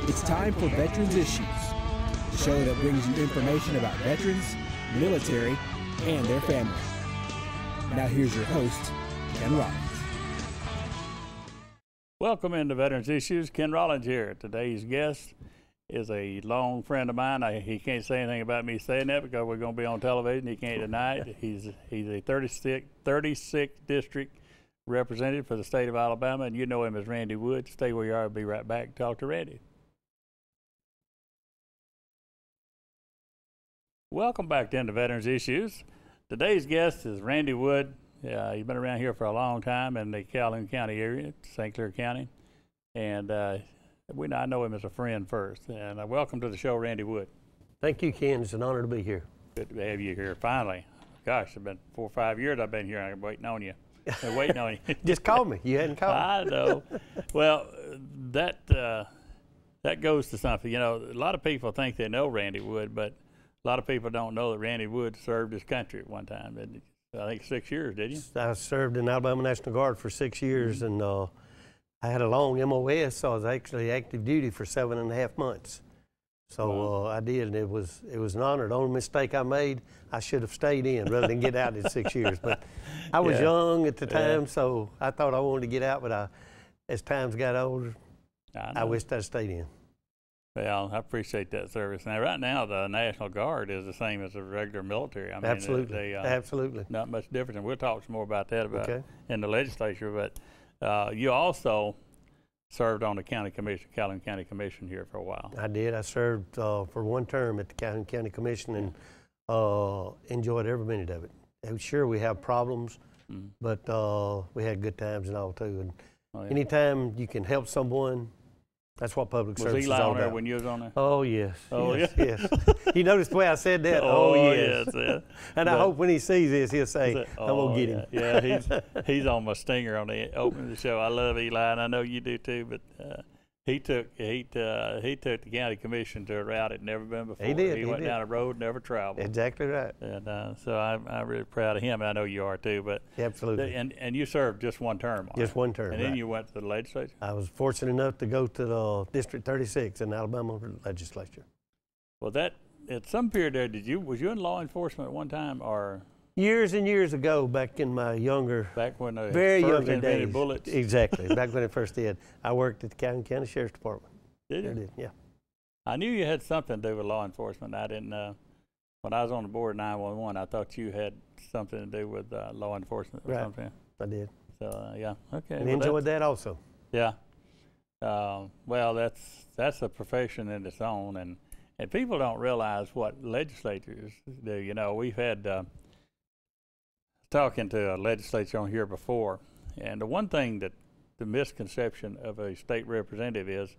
It's time for Veterans Issues, the show that brings you information about veterans, military, and their family. Now here's your host, Ken Rollins. Welcome into Veterans Issues. Ken Rollins here. Today's guest is a long friend of mine. He can't say anything about me saying that because we're going to be on television. He can't deny it. He's a 36th District representative for the state of Alabama, and you know him as Randy Wood. Stay where you are. I'll be right back. Talk to Randy. Welcome back to Veterans Issues. Today's guest is Randy Wood. He's been around here for a long time in the Calhoun County area, St. Clair County, and I know him as a friend first. And welcome to the show, Randy Wood. Thank you, Ken. It's an honor to be here. Good to have you here finally. Gosh, it's been 4 or 5 years I've been here. I'm waiting on you. Waiting on you. Just call me. You hadn't called me. I know. Well, that goes to something. You know, a lot of people think they know Randy Wood, but a lot of people don't know that Randy Wood served his country at one time. I think 6 years, did you? I served in Alabama National Guard for 6 years, and I had a long MOS, so I was actually active duty for 7.5 months. So I did, and it was an honor. The only mistake I made, I should have stayed in rather than get out in 6 years. But I was young at the time, so I thought I wanted to get out, but as times got older, I wished I'd stayed in. Well, I appreciate that service. Now, right now, the National Guard is the same as the regular military. I mean, absolutely, absolutely. Not much different, and we'll talk some more about that in the legislature. But you also served on the county commission, Calhoun County Commission here for a while. I did. I served for one term at the Calhoun County Commission and enjoyed every minute of it. And sure, we have problems, but we had good times and all too. And anytime you can help someone, that's what public service is all about. Was Eli on there when you was on there? Oh, yes. Oh, yes, yes. You noticed the way I said that? Oh, yes. And I hope when he sees this, he'll say, I'm going to get him. Yeah, he's on my stinger on the opening of the show. I love Eli, and I know you do too, but he took the county commission to a route it never been before. He did. He went down a road never traveled. Exactly right. And so I'm really proud of him, and I know you are too. But absolutely. And you served just one term. Just one term. And then you went to the legislature. I was fortunate enough to go to the District 36 in the Alabama legislature. Well, that at some period there, was you in law enforcement at one time, or? Years and years ago, back in my back when they very first younger invented days. Bullets. Exactly, back when it first did. I worked at the Calhoun County Sheriff's Department. Did you? I did, yeah. I knew you had something to do with law enforcement. I didn't. When I was on the board of 911, I thought you had something to do with law enforcement or something. I did. So yeah, okay. And enjoyed that also. Yeah. Well, that's a profession in its own, and people don't realize what legislators do. You know, we've had. Talking to a legislature on here before, and the one thing that the misconception of a state representative is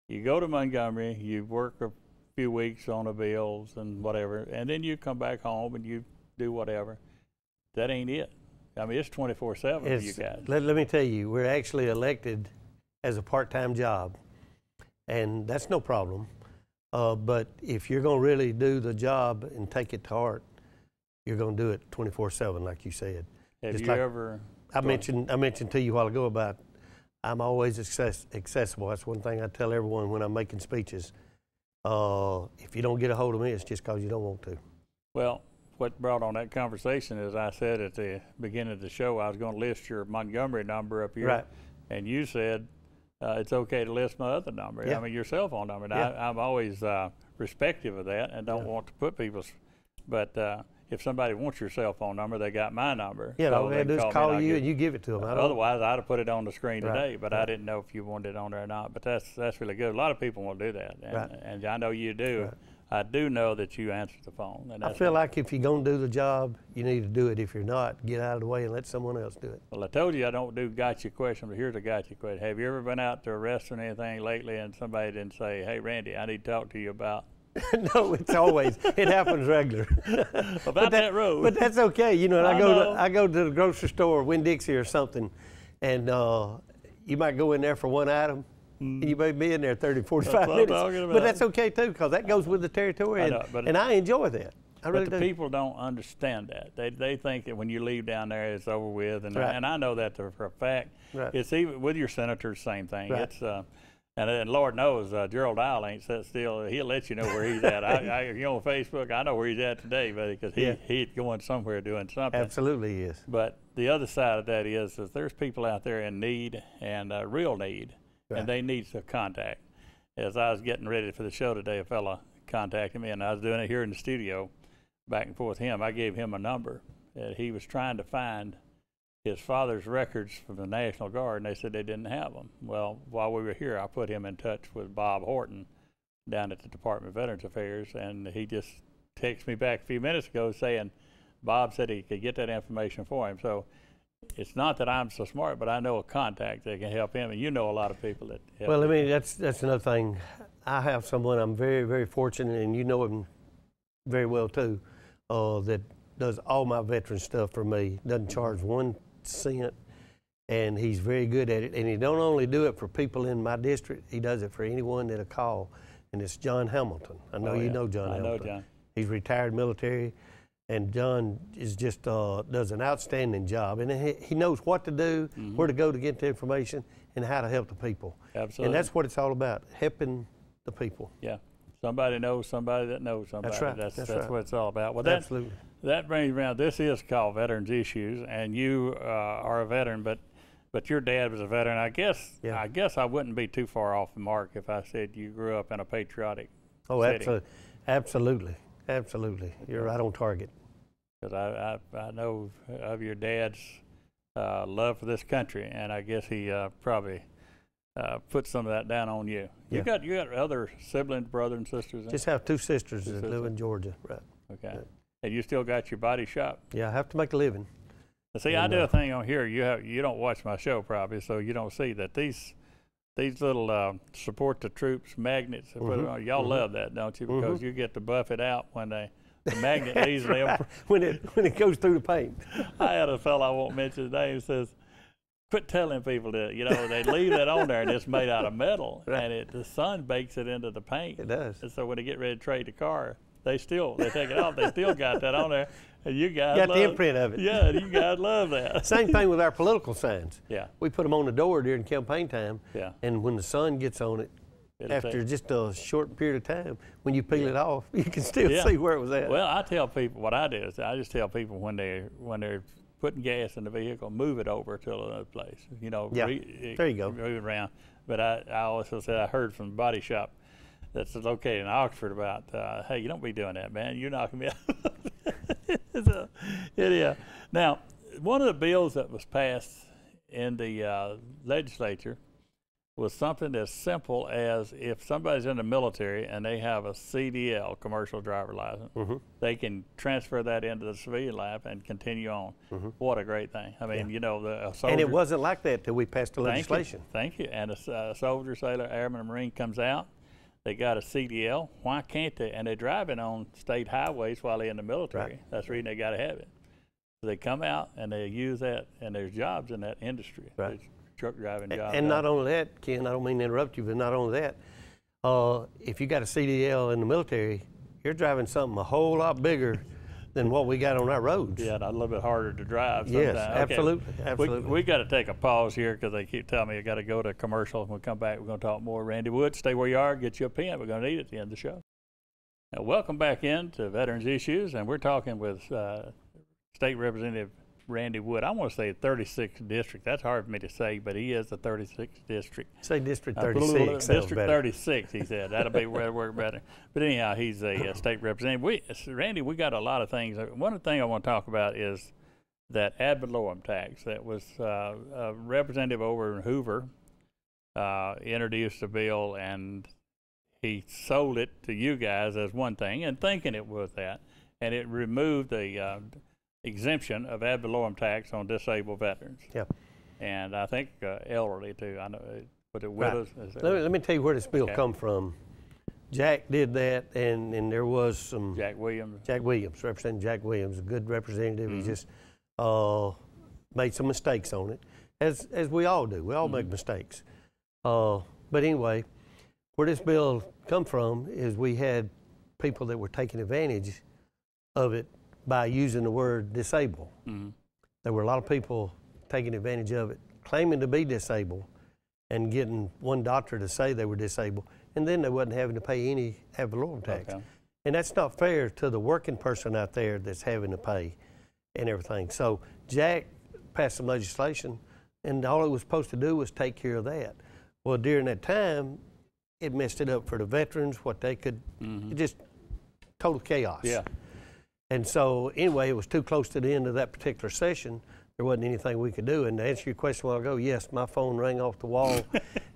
you go to Montgomery, you work a few weeks on the bills and whatever, and then you come back home and you do whatever. That ain't it. I mean, it's 24/7 for you guys. Let me tell you, we're actually elected as a part-time job, and that's no problem. But if you're going to really do the job and take it to heart, you're going to do it 24/7, like you said. Have you ever? I mentioned to you a while ago about I'm always accessible. That's one thing I tell everyone when I'm making speeches. If you don't get a hold of me, it's just because you don't want to. Well, what brought on that conversation is I said at the beginning of the show I was going to list your Montgomery number up here, right. And you said it's okay to list my other number. Yeah. I mean your cell phone number. And I'm always respective of that and don't want to put people's. But if somebody wants your cell phone number, they got my number. Yeah, all they have to do is call you and you give it to them. Otherwise, I'd have put it on the screen today, but I didn't know if you wanted it on there or not. But that's really good. A lot of people will do that, and I know you do. Right. I do know that you answer the phone. And I feel like if you're going to do the job, you need to do it. If you're not, get out of the way and let someone else do it. Well, I told you I don't do gotcha question, but here's a gotcha question. Have you ever been out to a restaurant or anything lately and somebody didn't say, hey, Randy, I need to talk to you about? No, it's always, it happens regular. About that road. But that's okay. You know, and I go to the grocery store, Winn-Dixie or something, and you might go in there for one item, and you may be in there 30, 45 minutes. But that's okay, too, because that goes with the territory, and I enjoy that. I really do. But the people don't understand that. They think that when you leave down there, it's over with, and I know that for a fact. Right. It's even with your senators, same thing. Right. It's And Lord knows, Gerald Dial ain't sat still. He'll let you know where he's at. You know, on Facebook, I know where he's at today, buddy, because he's going somewhere doing something. Absolutely, yes. But the other side of that is there's people out there in need and real need, Right. and they need to contact. As I was getting ready for the show today, a fella contacted me, and I was doing it here in the studio, back and forth with him. I gave him a number that he was trying to find his father's records from the National Guard, and they said they didn't have them. Well, while we were here, I put him in touch with Bob Horton down at the Department of Veterans Affairs, and he just texted me back a few minutes ago saying Bob said he could get that information for him. So it's not that I'm so smart, but I know a contact that can help him, and you know a lot of people that help. Well, I mean, that's another thing. I have someone, I'm very, very fortunate, and you know him very well too, that does all my veteran stuff for me, doesn't charge 1 cent, and he's very good at it. And he don't only do it for people in my district, he does it for anyone that'll call, and it's John Hamilton. I know you know John Hamilton. I know John. He's retired military, and John is just does an outstanding job, and he knows what to do, where to go to get the information, and how to help the people. Absolutely. And that's what it's all about, helping the people. Yeah. Somebody knows somebody that knows somebody. That's right. That's right. what it's all about. Well, Absolutely. That brings me around. This is called Veterans Issues, and you are a veteran, but your dad was a veteran. I guess I wouldn't be too far off the mark if I said you grew up in a patriotic setting. Absolutely. You're right on target. Because I know of your dad's love for this country, and I guess he probably put some of that down on you. You got other siblings, brothers and sisters? Just have 2 sisters that live in Georgia, right? Okay. And you still got your body shop? Yeah, I have to make a living. See, I do a thing on here. You don't watch my show probably, so you don't see that these little support the troops magnets. Y'all love that, don't you? Because you get to buff it out when the magnet leaves them. when it goes through the paint. I had a fellow I won't mention his name says, quit telling people that, they leave that on there and it's made out of metal, right. And the sun bakes it into the paint. It does. And so when they get ready to trade the car, they take it off. They still got that on there. And you guys got the imprint of it. Yeah, you guys love that. Same thing with our political signs. Yeah. We put them on the door during campaign time. Yeah. And when the sun gets on it, after just a short period of time, when you peel it off, you can still see where it was at. Well, I tell people what I do is I just tell people when they're putting gas in the vehicle, move it over to another place. There you go. Move it around. But I also said I heard from the body shop that's located in Oxford about, hey, you don't be doing that, man. You're knocking me out. Now, one of the bills that was passed in the legislature was something as simple as if somebody's in the military and they have a CDL, commercial driver license, they can transfer that into the civilian life and continue on. What a great thing. I mean, the soldier. And it wasn't like that till we passed the legislation. Thank you. And a soldier, sailor, airman, or Marine comes out. They got a CDL. Why can't they? And they're driving on state highways while they're in the military. Right. That's the reason they got to have it. So they come out and they use that, and there's jobs in that industry. Right. There's truck driving jobs. And not only that, Ken, I don't mean to interrupt you, but not only that, if you got a CDL in the military, you're driving something a whole lot bigger than what we got on our roads. Yeah, and a little bit harder to drive sometimes. Yes, absolutely, absolutely. We got to take a pause here because they keep telling me I got to go to a commercial. When we come back, we're going to talk more. Randy Wood, stay where you are, get you a pen. We're going to need it at the end of the show. Now, welcome back in to Veterans Issues, and we're talking with State Representative Randy Wood. I want to say 36th District. That's hard for me to say, but he is the 36th District. Say District 36. District 36, he said. That'll be where it work better. But anyhow, he's a state representative. Randy, we got a lot of things. One thing I want to talk about is that ad valorem tax that was a representative over in Hoover introduced a bill, and he sold it to you guys as one thing and thinking it was that. And it removed the exemption of ad valorem tax on disabled veterans. Yep. And I think elderly too. I know, but it widows. Let me tell you where this bill come from. Jack did that, and there was some. Jack Williams, Representative Jack Williams, a good representative. He just made some mistakes on it, as we all do. We all make mistakes. But anyway, where this bill come from is we had people that were taking advantage of it by using the word disabled. There were a lot of people taking advantage of it, claiming to be disabled, and getting one doctor to say they were disabled, and then they wasn't having to pay any ad valorem tax. Okay. And that's not fair to the working person out there that's having to pay and everything. So Jack passed some legislation, and all it was supposed to do was take care of that. Well, during that time, it messed it up for the veterans, what they could, it just total chaos. Yeah. And so anyway, it was too close to the end of that particular session. There wasn't anything we could do. And to answer your question a while ago, yes, my phone rang off the wall.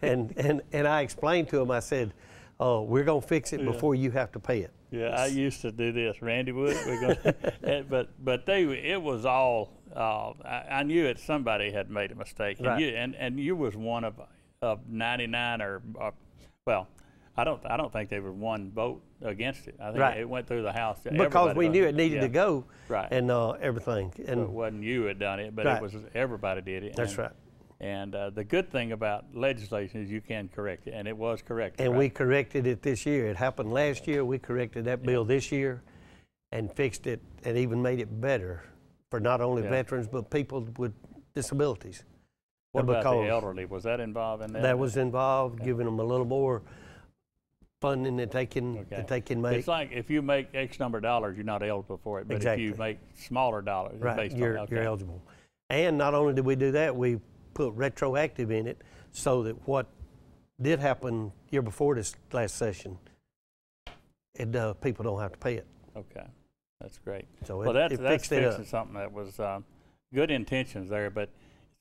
and I explained to him, I said, oh, we're going to fix it before you have to pay it. Yeah, I used to do this. Randy would. But it was all. I knew it. Somebody had made a mistake, Right. and you was one of 99 or well, I don't think there was one vote against it. I think Right. it went through the House. Because Everybody we knew voted. it needed to go, Right. and everything. So And it wasn't you had done it, but Right. it was everybody did it. that's right. And the good thing about legislation is you can correct it, and it was corrected. And right? we corrected it this year. It happened last year. We corrected that bill this year and fixed it and even made it better for not only veterans but people with disabilities. What about the because elderly? Was that involved in that? That was involved, giving them a little more funding that they can make. It's like if you make X number of dollars, you're not eligible for it. But if you make smaller dollars, it's Right, based you're on, eligible. And not only did we do that, we put retroactive in it so that what did happen year before this last session, people don't have to pay it. Okay, that's great. So Well, it that's fixed it fixing up. something that was good intentions there. But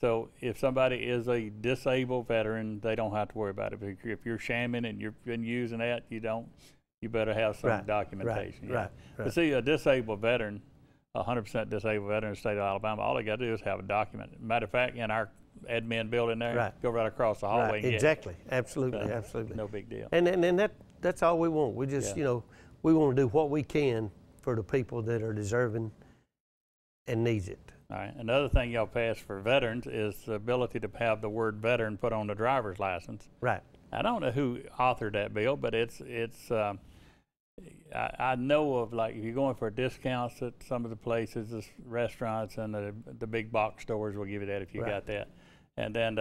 so if somebody is a disabled veteran, they don't have to worry about it. If you're shamming and you've been using that, you better have some Right, documentation. right. But see, a disabled veteran, 100% disabled veteran in the state of Alabama, all they got to do is have a document. Matter of fact, in our admin building there, Right. go right across the hallway Right, and exactly, absolutely, get it. absolutely. No big deal. And that's all we want. We just, Yeah. we want to do what we can for the people that are deserving and needs it. All right. Another thing y'all passed for veterans is the ability to have the word veteran put on the driver's license. Right. I don't know who authored that bill, but it's I know of, like, if you're going for discounts at some of the places, the restaurants and the big box stores will give you that if you Right. got that. And then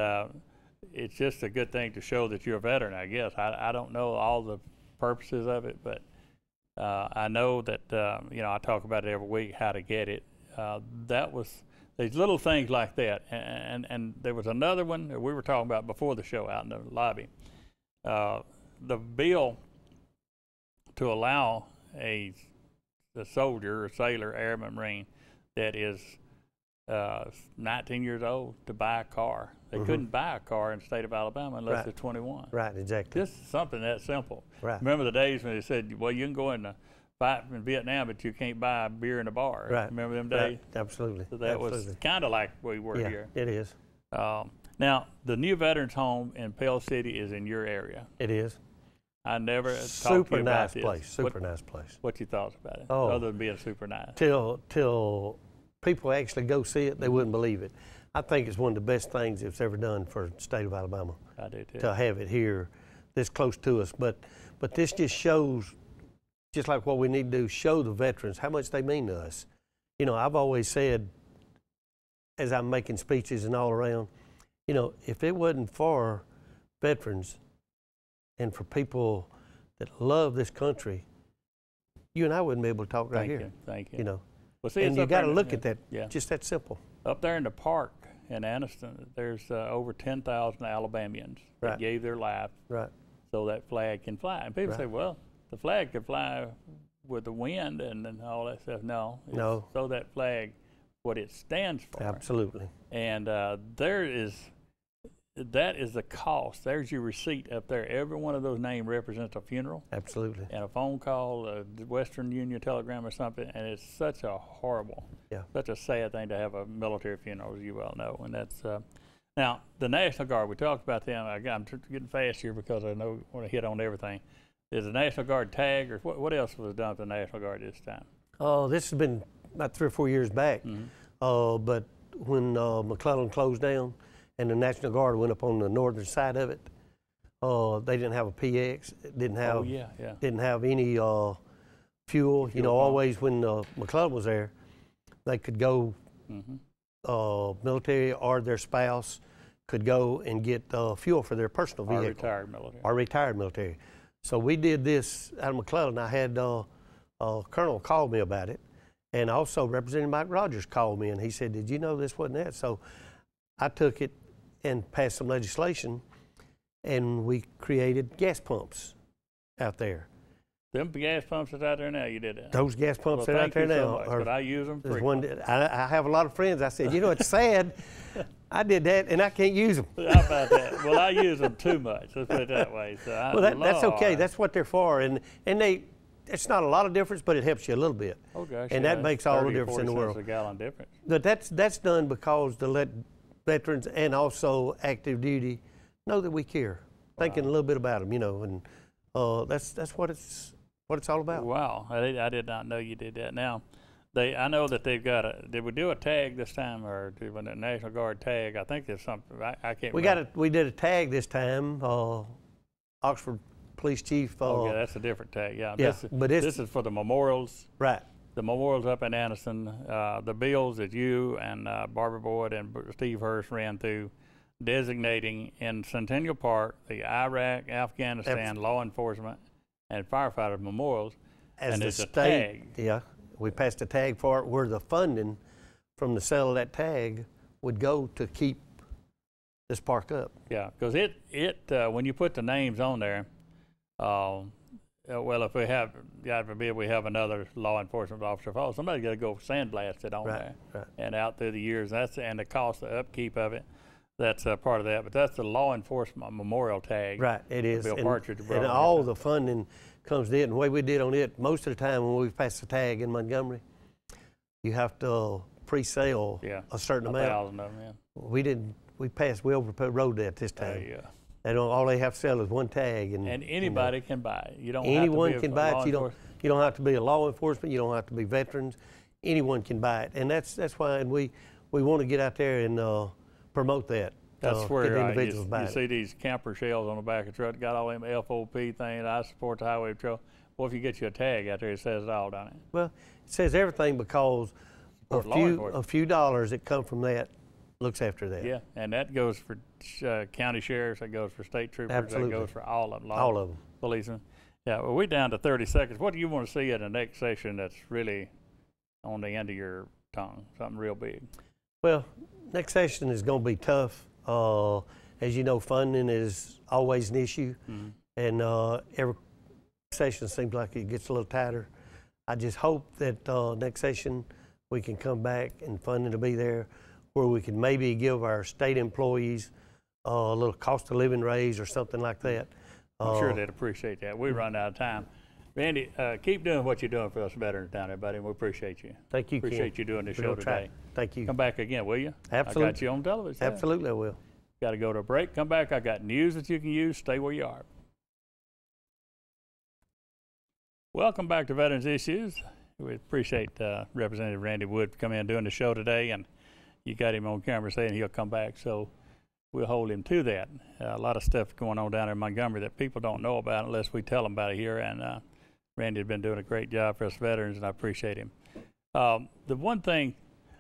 it's just a good thing to show that you're a veteran, I guess. I don't know all the purposes of it, but I know that, I talk about it every week, how to get it. That was these little things like that. And there was another one that we were talking about before the show out in the lobby. The bill to allow a soldier or sailor, airman, marine that is 19 years old to buy a car. They couldn't buy a car in the state of Alabama unless Right. they're 21. Right, exactly. Just something that simple. Right. Remember the days when they said, well, you can go in the fight in Vietnam, but you can't buy beer in a bar. Right. Remember them Right. days? Absolutely. So that was Absolutely. kind of like we were Yeah, here. it is. Now, the new Veterans Home in Pell City is in your area. It is. I never talked to Super you about nice this. place. Super nice place. What you thought about it, Oh. other than being super nice? Till people actually go see it, they wouldn't believe it. I think it's one of the best things that's ever done for the state of Alabama I do too. to have it here this close to us. But this just shows, just like what we need to do, show the veterans how much they mean to us. I've always said, as I'm making speeches and all around, if it wasn't for veterans and for people that love this country, you and I wouldn't be able to talk right here. Thank you. Well, see, And it's you up got there to in look the- at that, Yeah. just that simple. Up there in the park in Anniston, there's over 10,000 Alabamians that Right. gave their life Right. so that flag can fly. And people Right. say, well, the flag can fly with the wind and all that stuff. No. It's No. So that flag, what it stands for. Absolutely. And that is the cost. There's your receipt up there. Every one of those names represents a funeral Absolutely. and a phone call, the Western Union telegram or something. And it's such a horrible, such a sad thing to have a military funeral, as you well know. And that's now the National Guard. We talked about them. I'm getting fast here because I know I want to hit on everything. Is the National Guard tag, or what else was done for the National Guard this time? Oh, this has been about 3 or 4 years back. But when McClellan closed down and the National Guard went up on the northern side of it, they didn't have a PX. It didn't have didn't have any fuel. Always when McClellan was there, they could go military or their spouse could go and get fuel for their personal vehicle. Or retired military. Or retired military. So we did this out of McClellan. I had Colonel call me about it, and also Representative Mike Rogers called me, and he said, "Did you know this wasn't that?" So I took it and passed some legislation, and we created gas pumps out there. Them gas pumps that's out there now, you did that. Those gas pumps Well, that are out there thank you now so much, are. but I use them There's frequently. I have a lot of friends. I said, you know, it's sad. I did that, and I can't use them. How about that? Well, I use them too much. Let's put it that way. So Well, that's okay. Lord. That's what they're for, and it's not a lot of difference, but it helps you a little bit. Oh gosh, and yeah, that makes all the 30 or difference in the 40 world. cents a gallon difference. But that's done because to let veterans and also active duty know that we care, thinking a little bit about them, you know, and that's what it's all about. Wow, I did not know you did that. Now, I know that they've got did we do a tag this time, or did we a National Guard tag? I think there's something. I can't. We did a tag this time. Oxford Police Chief. Okay, that's a different tag. Yeah. Yeah, This is for the memorials. Right. The memorials up in Anderson, the bills that you and Barbara Boyd and Steve Hurst ran through, designating in Centennial Park the Iraq, Afghanistan law enforcement and firefighter memorials As and the it's a state, tag. yeah, we passed a tag for it where the funding from the sale of that tag would go to keep this park up. Yeah, because when you put the names on there, well, if we have, God forbid, we have another law enforcement officer fall, somebody's got to go sandblast it on there. Right. And out through the years, and the cost, the upkeep of it, that's part of that. But that's the law enforcement memorial tag. Right, it is. Bill Partridge brought And it all up. the funding comes to it. And the way we did on it, most of the time when we pass the tag in Montgomery, you have to pre-sale a certain amount. 1,000 of them, yeah. We overrode that this time. Yeah. All they have to sell is one tag. And anybody can buy it. You don't anyone have to be can buy law it. You don't have to be a law enforcement. You don't have to be veterans. Anyone can buy it, and that's why we want to get out there and promote that. That's get where individuals buy you it. see these camper shells on the back of the truck, got all them FOP things. I support the highway patrol. Well, if you get you a tag out there, it says it all, doesn't it? Well, it says everything because Support law enforcement. a few dollars that come from that looks after that. Yeah, and that goes for county sheriffs, that goes for state troopers, Absolutely. that goes for all of them. All of them. Policemen. Yeah, well, we're down to 30 seconds. What do you want to see in the next session that's really on the end of your tongue, something real big? Well, next session is going to be tough. As you know, funding is always an issue, and every session seems like it gets a little tighter. I just hope that next session we can come back and funding will be there where we can maybe give our state employees a little cost of living raise or something like that. I'm sure they'd appreciate that. We run out of time. Randy, keep doing what you're doing for us veterans down there, buddy. We appreciate you. Thank you, Ken. Appreciate you doing this show We'll try. today. Thank you. Come back again, will you? Absolutely. I got you on television. Absolutely, I will. Got to go to a break. Come back. I got news that you can use. Stay where you are. Welcome back to Veterans Issues. We appreciate Representative Randy Wood for coming in and doing the show today, and you got him on camera saying he'll come back, so we'll hold him to that. A lot of stuff going on down in Montgomery that people don't know about unless we tell them about it here, and Randy has been doing a great job for us veterans, and I appreciate him. The one thing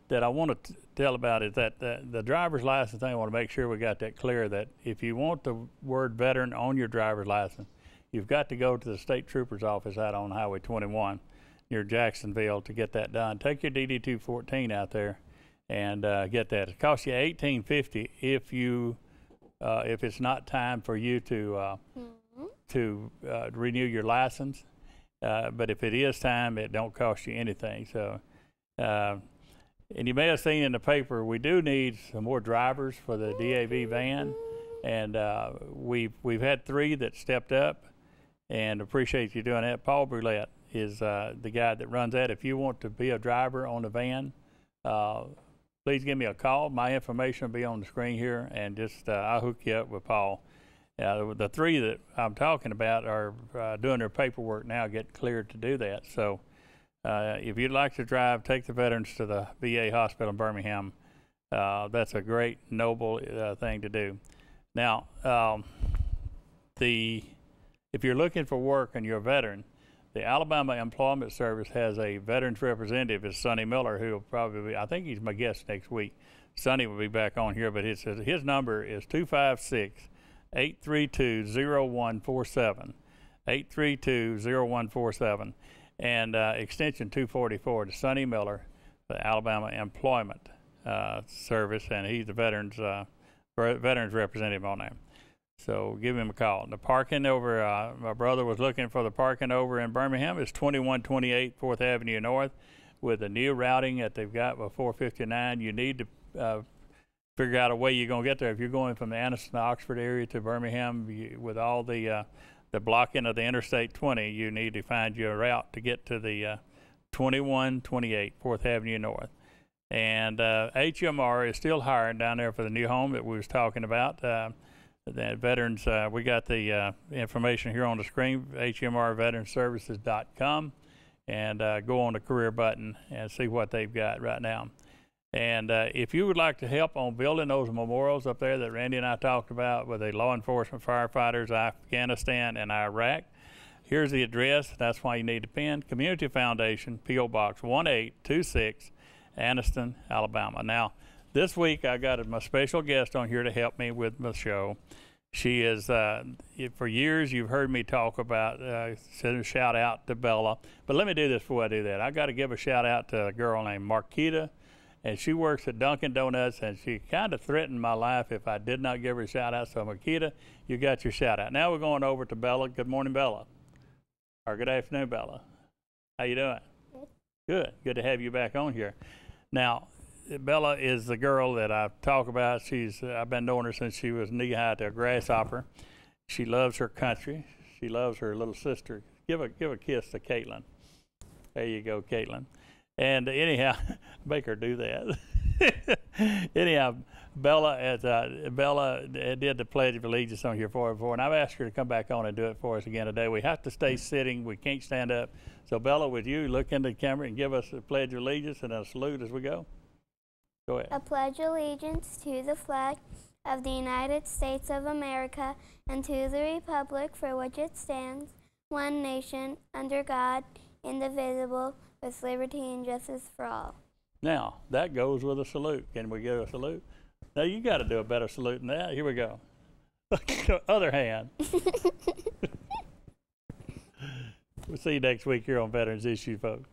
that I want to tell about is that the driver's license thing, I want to make sure we got that clear, that if you want the word veteran on your driver's license, you've got to go to the state trooper's office out on Highway 21 near Jacksonville to get that done. Take your DD-214 out there and get that. It costs you $18.50 if it's not time for you to renew your license. But if it is time, it don't cost you anything. So, and you may have seen in the paper, we do need some more drivers for the DAV van, and we've had 3 that stepped up, and appreciate you doing that. Paul Brulette is the guy that runs that. If you want to be a driver on the van, please give me a call. My information will be on the screen here, and just I'll hook you up with Paul. The 3 that I'm talking about are doing their paperwork now, get cleared to do that. So if you'd like to drive, take the veterans to the VA hospital in Birmingham. That's a great, noble thing to do. Now, if you're looking for work and you're a veteran, the Alabama Employment Service has a veterans representative, is Sonny Miller, who will probably be, I think he's my guest next week. Sonny will be back on here, but his number is 256-832-0147. 832-0147, and extension 244 to Sonny Miller, the Alabama Employment Service, and he's the veterans representative on that. So give him a call. The parking over, my brother was looking for the parking over in Birmingham. It's 2128 4th Avenue North with the new routing that they've got with 459. You need to figure out a way you're going to get there. If you're going from the Anniston, Oxford area to Birmingham, with all the blocking of the Interstate 20, you need to find your route to get to the 2128 4th Avenue North. And HMR is still hiring down there for the new home that we was talking about. The veterans, we got the information here on the screen, hmrveteranservices.com, and go on the career button and see what they've got right now. And if you would like to help on building those memorials up there that Randy and I talked about with the law enforcement firefighters, Afghanistan and Iraq, here's the address. That's why you need to pen. Community Foundation, P.O. Box 1826, Anniston, Alabama. Now, this week I got my special guest on here to help me with my show. She is, for years you've heard me talk about, send a shout out to Bella. But let me do this before I do that. I got to give a shout out to a girl named Marquita, and she works at Dunkin' Donuts, and she kind of threatened my life if I did not give her a shout out. So Marquita, you got your shout out. Now we're going over to Bella. Good morning, Bella. Or good afternoon, Bella. How you doing? Good. Good. Good to have you back on here. Now, Bella is the girl that I talk about. I've been knowing her since she was knee-high to a grasshopper. She loves her country. She loves her little sister. Give a kiss to Caitlin. There you go, Caitlin. And anyhow, make her do that. Anyhow, Bella did the Pledge of Allegiance on here before, and I've asked her to come back on and do it for us again today. We have to stay sitting. We can't stand up. So Bella, would you look into the camera and give us a Pledge of Allegiance and a salute as we go? Go ahead. I pledge allegiance to the flag of the United States of America and to the republic for which it stands, one nation, under God, indivisible, with liberty and justice for all. Now, that goes with a salute. Can we give a salute? Now, you got to do a better salute than that. Here we go. Other hand. We'll see you next week here on Veterans Issue, folks.